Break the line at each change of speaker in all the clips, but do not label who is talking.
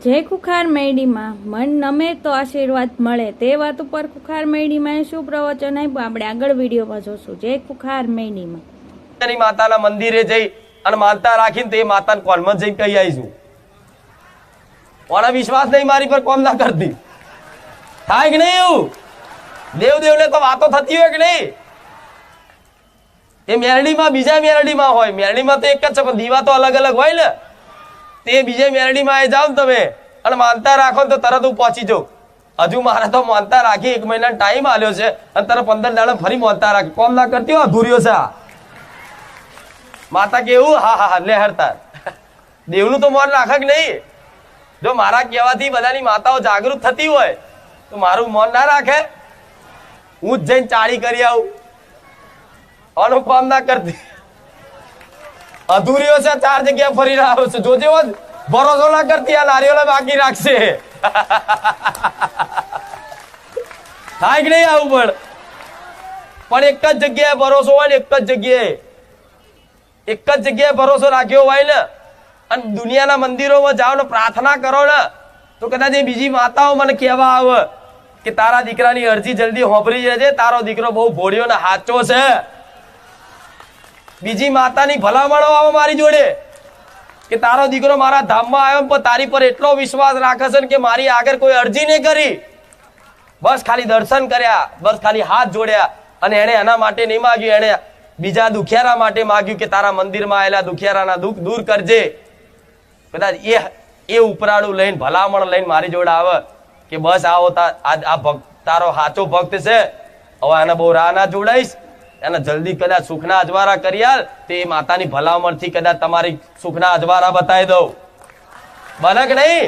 જે ખુખાર મેળીમાં મન નમે તો આશીર્વાદ મળે તે વાત ઉપર ખુખાર મેળીમાં શું પ્રવચન આપ્યું આપણે આગળ વિડીયોમાં જોશું. જે ખુખાર મેળીમાં
માતાના મંદિરે જઈ અને માનતા રાખીને તે માતાને કોલમાં જઈને કહી આવીશું. કોનો વિશ્વાસ નહીં મારી પર કોમ ના કરતી થાય કે નહીં? એવું દેવદેવને તો વાતો થતી હોય કે નહીં? એ મેરડીમાં બીજા મેરડીમાં હોય, મેરડીમાં તો એક જ છે પણ દીવા તો અલગ અલગ હોય ને. તે બીજે મેરડીમાં આવી જાવ ને તમે અને માનતા રાખો ને તો તરત હું પહોંચી જાઉં. હજુ મારે તો માનતા રાખી 1 મહિનાનો ટાઈમ આલ્યો છે અને તરત 15 દાડા ફરી માનતા રાખી. કોમ ના કરતી હોય અધૂર્યો છે આ માતા. કેવું હા હા લેહરતા દેવનું તો મન રાખે કે નહીં? જો મારા કહેવાથી બધાની માતાઓ જાગૃત થતી હોય તો મારું મન ના રાખે? હું જ જઈને ચાળી કરી આવું. આનું કામ ના કરતી અધૂરીઓ છે. 4 જગ્યા ફરી રહ્યો છે. જોજે ભરોસો ના કરતી આ નારીઓને બાકી રાખશે. થાય કે નહીં? આવું પણ એક જ જગ્યાએ ભરોસો હોય ને એક જ જગ્યાએ ભરોસો રાખ્યો હોય ને અને દુનિયાના મંદિરોમાં જાઓ ને પ્રાર્થના કરો ને તો કદાચ એ બીજી માતાઓ મને કહેવા આવે કે તારા દીકરાની અરજી જલ્દી હોંભરી જજે, તારો દીકરો બહુ ભોળિયો ને હાચો છે. બીજી માતાની ભલામણો આવે મારી જોડે કે તારો દીકરો મારા ધામમાં આવ્યો પણ તારી પર એટલો વિશ્વાસ રાખે છે કે મારી આગળ કોઈ અરજી નહીં કરી, બસ ખાલી દર્શન કર્યા, બસ ખાલી હાથ જોડ્યા અને એને એના માટે નહીં માગ્યું, એને બીજા દુખિયારા માટે માગ્યું કે તારા મંદિરમાં આવેલા દુખિયારાના દુઃખ દૂર કરજે. કદાચ એ ઉપરાળું લઈને ભલામણ લઈને મારી જોડે આવે કે બસ આવો આ ભક્ત તારો સાચો ભક્ત છે, હવે આને બહુ રાહ ના જોડાઈશ, એને જલ્દી કદાચ સુખના અજવારા કરી આલ, તે માતાની ભલામણથી કદાચ તમારી સુખના અજવારા બતાવી દઉં. બને કે નહીં?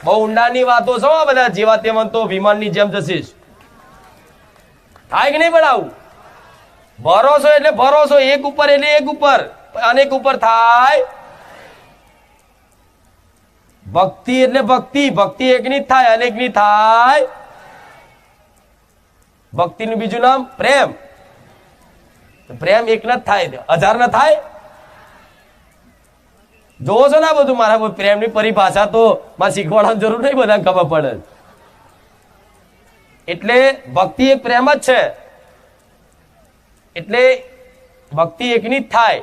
બહુ ઊંડાણની વાતો છો આ બધા. જેવા તેમાં તો વિમાનની જેમ જશીશ. થાય કે નહીં? પણ આવું ભરોસો એટલે ભરોસો, એક ઉપર એટલે એક ઉપર, અનેક ઉપર થાય. ભક્તિ એટલે ભક્તિ, ભક્તિ એકની જ થાય, અનેકની થાય. ભક્તિનું બીજું નામ પ્રેમ. પ્રેમ એક ન થાય, 1000 ન થાય. જોવો છો ને આ બધું? મારા પ્રેમની પરિભાષા તો મારે શીખવાડવાની જરૂર નહીં, બધા ખબર પડે. એટલે ભક્તિ એક પ્રેમ જ છે. એટલે ભક્તિ એકની જ થાય.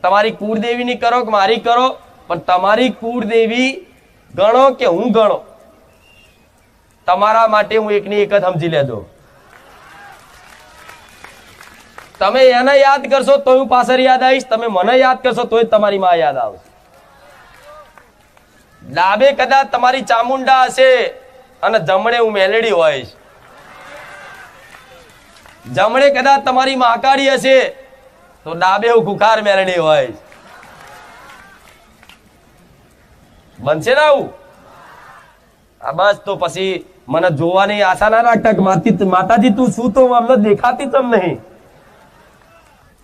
તમારી કુળદેવીની કરો કે મારી કરો, પણ તમારી કુળદેવી ગણો કે હું ગણો, તમારા માટે હું એકની એક જ સમજી લેજો. તમે એને યાદ કરશો તો હું પાછળ યાદ આવીશ, તમે મને યાદ કરશો તો તમારી માં યાદ આવશે. ડાબે કદાચ તમારી ચામુંડા હશે અને જમણે હું મેલડી હોઈશ. જમણે કદાચ તમારી મહાકાળી હશે તો ડાબે હું ખુખાર મેલડી હોઈશ. બનશે ને આવું? બસ તો પછી મને જોવાની આશા ના રાખતા કે માતાજી તું શું, તો અમને દેખાતી તમ નહીં.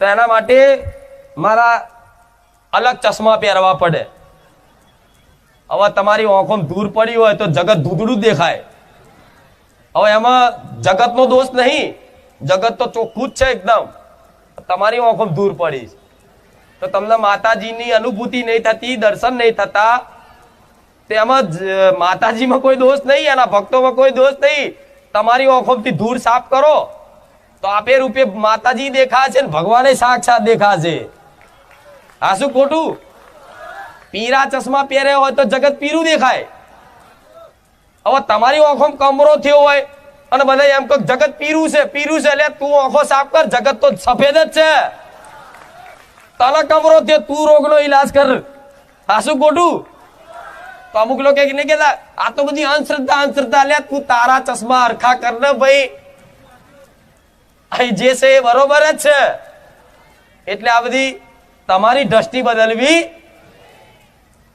તો એના માટે મારા અલગ ચશ્મા પહેરવા પડે. હવે તમારી આંખોમાં ધૂળ પડી હોય તો જગત ધૂંધળું દેખાય. હવે એમાં જગતનો દોષ નહીં, જગત તો ચોખ્ખું જ છે એકદમ. તમારી આંખોમાં ધૂળ પડી તો તમને માતાજીની અનુભૂતિ નહીં થતી, દર્શન નહીં થતા. તેમાં માતાજીમાં કોઈ દોષ નહીં, એના ભક્તોમાં કોઈ દોષ નહીં. તમારી આંખોમાંથી ધૂળ સાફ કરો તો આપે રૂપે માતાજી દેખાશે ને ભગવાને સાક્ષાત દેખાશે. આ શું ખોટું? પીરા ચશ્મા પહેર્યા હોય તો જગત પીરું દેખાય. હવે તમારી આંખોમાં કમરો થયો હોય અને બધા એમ કહે જગત પીરું છે, પીરું છે, એટલે તું આંખો સાફ કર, જગત તો સફેદ જ છે. તને કમરો થયો, તું રોગનો ઈલાજ કર. આ શું ખોટું? તો અમુક લોકો નહીં કહેતા આ તો બધી અંધશ્રદ્ધા લે, તું તારા ચશ્મા હરખા કર ને ભાઈ, અહીં જે છે એ બરોબર જ છે. એટલે આ બધી તમારી દ્રષ્ટિ બદલવી.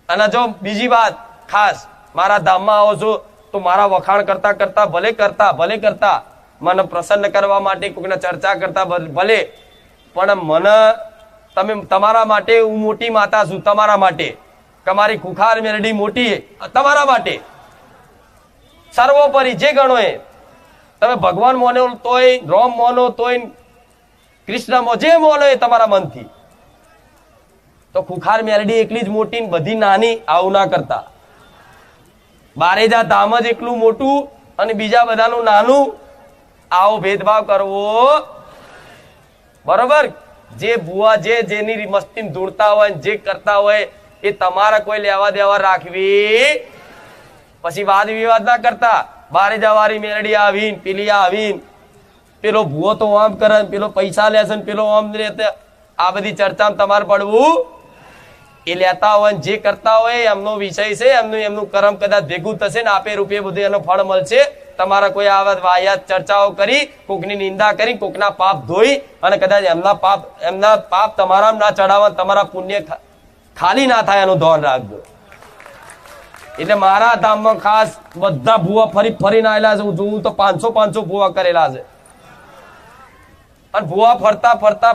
અને જો બીજી વાત ખાસ, મારા ધામમાં આવો છો તો મારા વખાણ કરતા કરતા ભલે કરતા મને પ્રસન્ન કરવા માટે કોઈના ચર્ચા કરતા ભલે, પણ મને તમે તમારા માટે હું મોટી માતા છું. તમારા માટે તમારી ખુખાર મેરડી મોટી તમારા માટે સર્વોપરી જે ગણો એ તમે ભગવાન મોનો તોય, રોમ મોનો તોય, કૃષ્ણ મો જે મોનો એ તમારા મનથી, તો ખુખાર મેરડી એકલી જ મોટી ને બધી નાની આવું ના કરતા. બારેજા ધામ જ એકલું મોટું અને બીજા બધાનું નાનું, આવો ભેદભાવ કરવો બરોબર? જે ભુવા જેની મસ્તી ધૂળતા હોય જે કરતા હોય એ તમારે કોઈ લેવા દેવા રાખવી, પછી વાદ વિવાદ ના કરતા. બારેજા વાળી મેરડી આવીને પેલી આવીને પેલો ભુવો તો આમ કરે, પેલો પૈસા લેશે ને પેલો આમ લે, આ બધી ચર્ચામાં તમારે પડવું. એ લેતા હોય જે કરતા હોય એમનો વિષય છે, એમનું કર્મ કદાચ ભેગું થશે ને આપે રૂપે બધું એનો ફળ મળશે. તમારા કોઈ આવા વાહિયાત ચર્ચાઓ કરી, કોકની નિંદા કરી, કોકના પાપ ધોઈ અને કદાચ એમના પાપ તમારા ના ચડાવવા, તમારા પુણ્ય ખાલી ના થાય એનું ધ્યાન રાખજો. એટલે મારા ધામમાં ખાસ બધા ભૂવા ફરીને આવેલા છે. હું જોઉં તો 500 ભૂવા કરેલા છે અને ભૂવા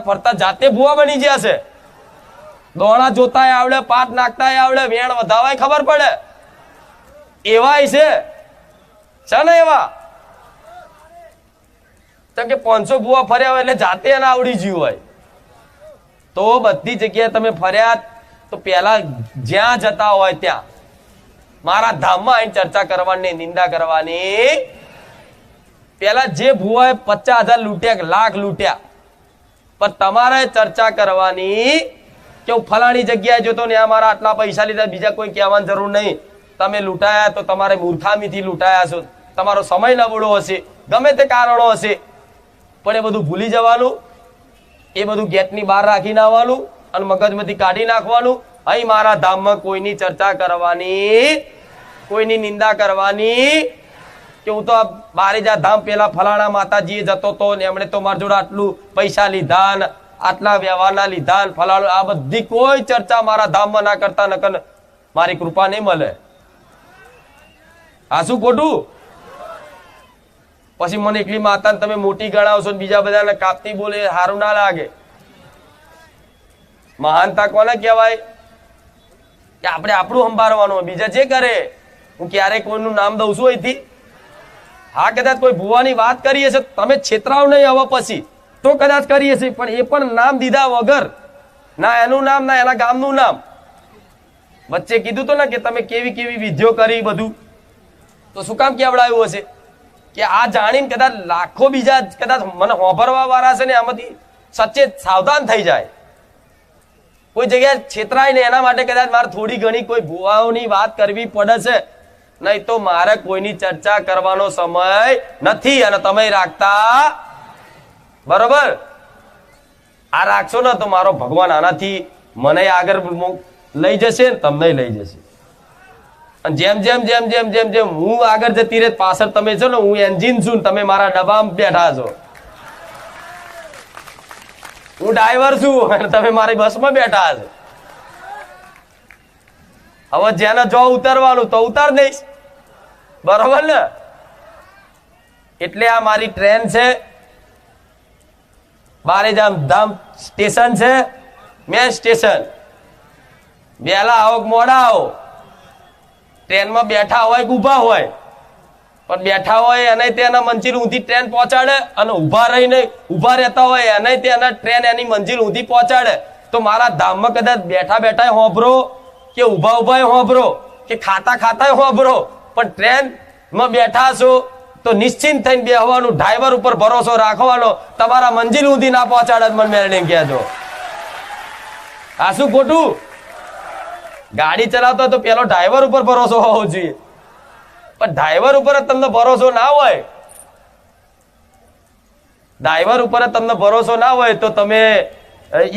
ફરતા જાતે ભૂવા બની ગયા છે. દોણા જોતા આવડે, પાટ નાખતા આવડે, વેણ વધાવાય ખબર પડે એવાય છે ને એવા. તો કે 500 ભૂવા ફર્યા હોય એટલે જાતે એને આવડી ગયું હોય. તો બધી જગ્યાએ તમે ફર્યા તો પેલા જ્યાં જતા હોય ત્યાં મારા ધામમાં આવીને ચર્ચા કરવાની, નિંદા કરવાની. પેલા જે ભૂવાએ 50,000 લૂંટ્યા, લાખ લૂંટ્યા, પણ તમારે ચર્ચા કરવાની કે હું ફલાણી જગ્યાએ જોતો ને મારા આટલા પૈસા લીધા, બીજા કોઈ કહેવાની જરૂર નહીં. તમે લૂંટાયા તો તમારે મૂર્ખામીથી લૂંટાયા છો, તમારો સમય નબળો હશે, ગમે તે કારણો હશે, પણ એ બધું ભૂલી જવાનું. એ બધું ગેટની બહાર રાખીને આવવાનું અને મગજમાંથી કાઢી નાખવાનું. અહીં મારા ધામમાં કોઈની ચર્ચા કરવાની, કોઈની નિંદા કરવાની કે હું તો બારેજા ધામ પેલા ફલાણા માતાજીએ જતો હતો ને એમણે તો મારા જોડે આટલું પૈસા લીધા ને આટલા વ્યવહારના લીધા ને ફલાણું, આ બધી કોઈ ચર્ચા મારા ધામમાં ના કરતા, નકર મારી કૃપા નહીં મળે. આ શું ખોટું? પછી મને એકલી માતાને તમે મોટી ગણાવશો ને બીજા બધાને કાપતી બોલે, સારું ના લાગે. મહાનતા કોને કહેવાય? કે આપણે આપણું સંભાળવાનું, બીજા જે કરે. હું ક્યારેય કોઈનું નામ દઉં છું અહીંથી? હા, કદાચ કોઈ ભુવાની વાત કરીએ છે, તમે છેતરાવ નહીં હવે પછી તો કદાચ કરીએ છીએ, પણ એ પણ નામ દીધા વગર, ના એનું નામ ના એના ગામનું નામ. વચ્ચે કીધું તો ને કે તમે કેવી કેવી વિધિઓ કરી બધું, તો શું કામ કેવડાવ્યું હશે? કે આ જાણીને કદાચ લાખો બીજા કદાચ મને હોભરવા વાળા છે ને આમાંથી સચેત સાવધાન થઈ જાય, કોઈ જગ્યાએ છેતરાય ને એના માટે કદાચ મારે થોડી ઘણી કોઈ ભુવાઓની વાત કરવી પડે છે. નહીં તો મારે કોઈની ચર્ચા કરવાનો સમય નથી અને તમે રાખતા બરોબર. આ રાખશો ને તો મારો ભગવાન આનાથી મને આગળ લઈ જશે ને તમને લઈ જશે. અને જેમ જેમ જેમ જેમ જેમ જેમ હું આગળ જતી રહે પાછળ તમે છો ને, હું એન્જિન છું ને તમે મારા ડબ્બામાં બેઠા છો. હું ડ્રાઈવર છું અને તમે મારી બસમાં બેઠા છો. હવે જેને જો ઉતારવાનું તો ઉતાર દઈશ, બરોબર ને? એટલે આ મારી ટ્રેન છે, બારેજા ધામ સ્ટેશન છે, મેન સ્ટેશન. વહેલા આવો કે મોડા આવો, ટ્રેનમાં બેઠા હોય કે ઉભા હોય, પણ બેઠા હોય એને તેના મંજિલ ઊંધી ટ્રેન પહોંચાડે અને ઉભા રહીને ઉભા રહેતા હોય એને તેના ટ્રેન એની મંજિલ ઊંધી પહોંચાડે. તો મારા ધામમાં કદાચ બેઠા બેઠા હોભરો કે ઉભા ઉભા હોભરો કે ખાતા ખાતા હોભરો, પણ ટ્રેનમાં બેઠા છો તો નિશ્ચિંત થઈને બેહવાનું, ડ્રાઈવર ઉપર ભરોસો રાખવાનો. તમારા મંજિલ ઊંધી ના પહોંચાડે મને મેળવીને કહેજો. આ શું ખોટું? ગાડી ચલાવતો તો પેલો ડ્રાઈવર ઉપર ભરોસો હોવો જોઈએ, પણ ડ્રાઈવર ઉપર જ તમને ભરોસો ના હોય, ડ્રાઈવર ઉપર જ તમને ભરોસો ના હોય તો તમે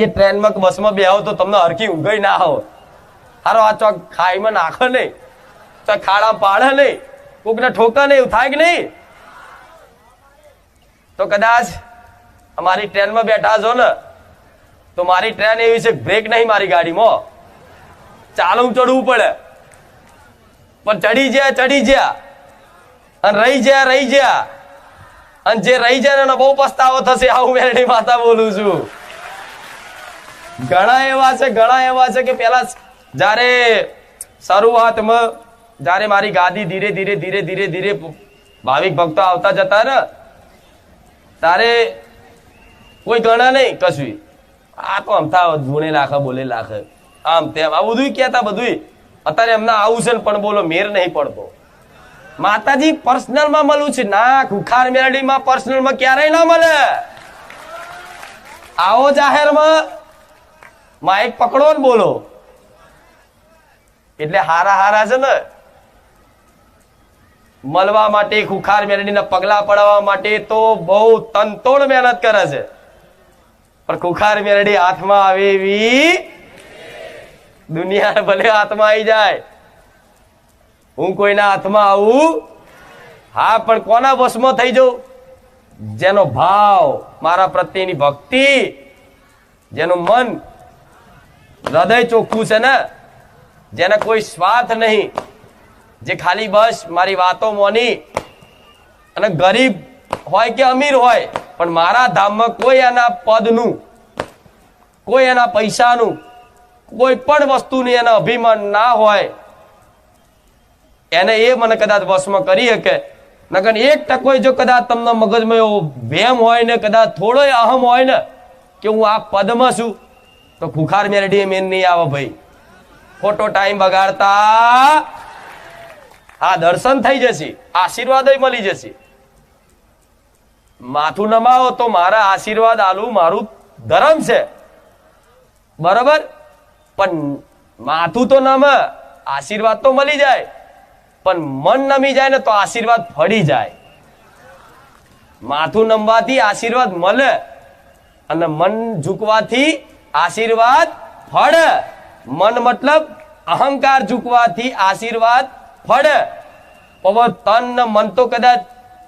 એ ટ્રેનમાં બસમાં બેહો તો તમને હરખી ઊંઘઈ ના આવો. હારો આ ચોક ખાઈમાં નાખે નહીં, ચોક ખાડા પાડે નહીં, કોકને ઠોકે નહીં, એવું થાય કે નહીં? તો કદાચ અમારી ટ્રેનમાં બેઠા છો ને તો મારી ટ્રેન એવી છે બ્રેક નહીં મારી ગાડીમાં, ચાલવું ચડવું પડે, પણ ચડી જ્યા અને રહી જ્યા અને જે રહી જાય ને બહુ પસ્તાવો થશે. આવું મેરડી માતા બોલું છું. ઘણા એવા છે કે પેલા જયારે શરૂઆતમાં જયારે મારી ગાદી ધીરે ધીરે ભાવિક ભક્તો આવતા જતા ને તારે કોઈ ગણા નહીં કશું, આ તો અમથા ગુણે લાખે બોલે લાખે આમ તેમ આ બધું કેતા બધું. અત્યારે એમના આવું છે પણ બોલો મેર નહીં પડતો. માતાજી પર્સનલ માં મળું છે ના, ખુખાર મેરડીમાં પર્સનલ માં ક્યારેય ના મળે. આવો જાહેરમાં માઇક પકડો ને બોલો, એટલે હારા હારા છે ને મળવા માટે, ખુખાર મેરડીના પગલા પડવા માટે તો બહુ તનતોડ મહેનત કરે છે, પણ ખુખાર મેરડી હાથમાં આવે એવી દુનિયા ભલે હાથમાં આવી જાય, હું કોઈના હાથમાં આવું હા, પણ કોના વશમાં થઈ જાઉં? જેનો ભાવ, મારા પ્રત્યેની ભક્તિ, જેનું મન હૃદય ચોખ્ખું છે ને, જેને કોઈ સ્વાર્થ નહીં, જે ખાલી બસ મારી વાતો મોની, અને ગરીબ હોય કે અમીર હોય પણ મારા ધામમાં કોઈ એના પદનું, કોઈ એના પૈસાનું, કોઈ પણ વસ્તુની એના અભિમાન ના હોય, એને એ મને કદાચ વશમાં કરી શકે. નકર 1% જો કદાચ તમને મગજમાં એવો વહેમ હોય ને, કદાચ થોડો અહમ હોય ને કે હું આ પદમાં છું, તો ખુખાર મેરડી મેન નહીં આવે ભાઈ. ખોટો ટાઈમ બગાડતા આ દર્શન થઈ જશે, આશીર્વાદ મળી જશે. માથું નમાવો તો મારા આશીર્વાદ આલું મારું ધર્મ છે, બરાબર, પણ માથું તો નમે, આશીર્વાદ તો મળી જાય, પણ મન નમી જાય ને તો આશીર્વાદ ફળી જાય. માથું નમવાથી આશીર્વાદ મળે અને મન ઝૂકવાથી આશીર્વાદ ફળે. મન મતલબ અહંકાર ઝૂકવાથી આશીર્વાદ ફળે. તન ને મન તો કદાચ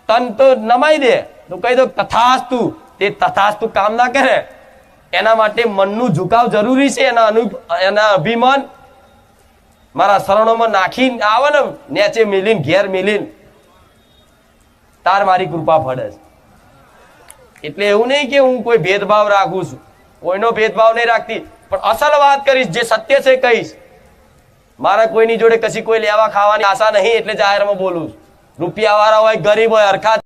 તન તો નમાઈ દે તો કહી દો તથાસ્તુ, તે તથાસ્તુ કામ ના કરે. એના માટે મનનું ઝુકાવ જરૂરી છે. એના અભિમાન મારા શરણોમાં નાખી આવે ને, નેચે મિલીન ઘેર મિલીન તાર મારી કૃપા ફળે છે. એટલે એવું નહીં કે હું કોઈ ભેદભાવ રાખું છું, કોઈનો ભેદભાવ નહીં રાખતી, પણ અસલ વાત કરીશ, જે સત્ય છે કહીશ. મારા કોઈની જોડે કશી કોઈ લેવા ખાવાની આશા નહીં, એટલે જાહેરમાં બોલું છું. રૂપિયા વાળા હોય, ગરીબ હોય, હરખા